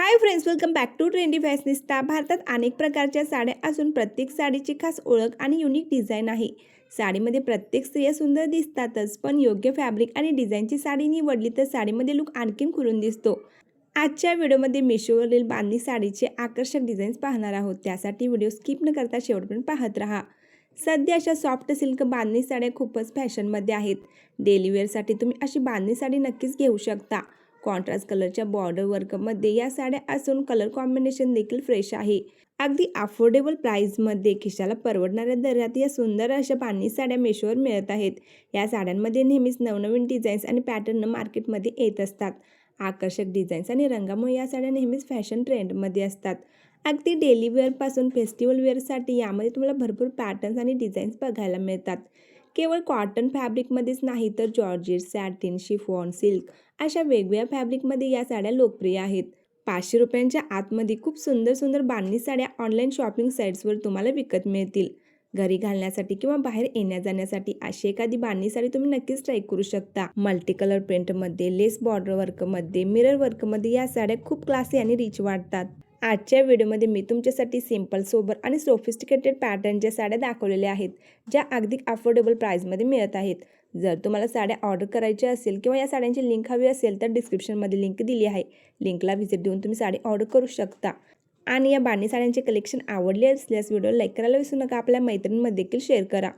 High friends, welcome back to trendy fashionista. भारतात अनेक प्रकारच्या साड्या असून प्रत्येक साडीची खास ओळख आणि युनिक डिझाईन आहे. साडीमध्ये प्रत्येक स्त्रिया सुंदर दिसतातच, पण योग्य फॅब्रिक आणि डिझाईनची साडी निवडली तर साडीमध्ये लुक आणखीन खुलून दिसतो. आजच्या व्हिडिओमध्ये मिशोवरील बांधणी साडीचे आकर्षक डिझाईन्स पाहणार आहोत. त्यासाठी व्हिडिओ स्किप न करता शेवटपर्यंत पाहत राहा. सध्या अशा सॉफ्ट सिल्क बांधणी साड्या खूपच फॅशनमध्ये आहेत. डेली वेअरसाठी तुम्ही अशी बांधणी साडी नक्कीच घेऊ शकता. कॉन्ट्रास्ट कलरच्या बॉर्डर वर्कमध्ये या साड्या असून कलर कॉम्बिनेशन देखील फ्रेश आहे. अगदी अफोर्डेबल प्राईजमध्ये खिशाला परवडणाऱ्या दरात या सुंदर अशा बांधणी साड्या मिशोवर मिळत आहेत. या साड्यांमध्ये नेहमीच नवनवीन डिझाईन्स आणि पॅटर्न मार्केटमध्ये येत असतात. आकर्षक डिझाईन्स आणि रंगामुळे या साड्या नेहमीच फॅशन ट्रेंडमध्ये असतात. अगदी डेली वेअरपासून फेस्टिवल वेअरसाठी यामध्ये तुम्हाला भरपूर पॅटर्न्स आणि डिझाईन्स बघायला मिळतात. केवळ कॉटन फॅब्रिकमध्येच नाही तर जॉर्जेट, सॅटिन, शिफॉन, सिल्क अशा वेगवेगळ्या फॅब्रिकमध्ये या साड्या लोकप्रिय आहेत. 500 रुपयांच्या आतमध्ये खूप सुंदर सुंदर बांधणी साड्या ऑनलाईन शॉपिंग साईट्सवर तुम्हाला विकत मिळतील. घरी घालण्यासाठी किंवा बाहेर येण्या जाण्यासाठी अशी एखादी बांधणी साडी तुम्ही नक्कीच ट्राय करू शकता. मल्टी कलर प्रिंटमध्ये, लेस बॉर्डर वर्कमध्ये, मिरर वर्कमध्ये या साड्या खूप क्लासी आणि रिच वाटतात. आजच्या व्हिडिओमध्ये मी तुमच्यासाठी सिंपल, सोबर आणि सोफिस्टिकेटेड पॅटर्नच्या साड्या दाखवलेल्या आहेत, ज्या अगदी अफोर्डेबल प्राईजमध्ये मिळत आहेत. जर तुम्हाला साड्या ऑर्डर करायच्या असेल किंवा या साड्यांची लिंक हवी असेल तर डिस्क्रिप्शनमध्ये लिंक दिली आहे. लिंकला व्हिजिट देऊन तुम्ही साडी ऑर्डर करू शकता. आणि या बांधणी साड्यांचे कलेक्शन आवडले असल्यास व्हिडिओ लाईक करायला विसरू नका. आपल्या मैत्रिणींमध्ये देखील शेअर करा.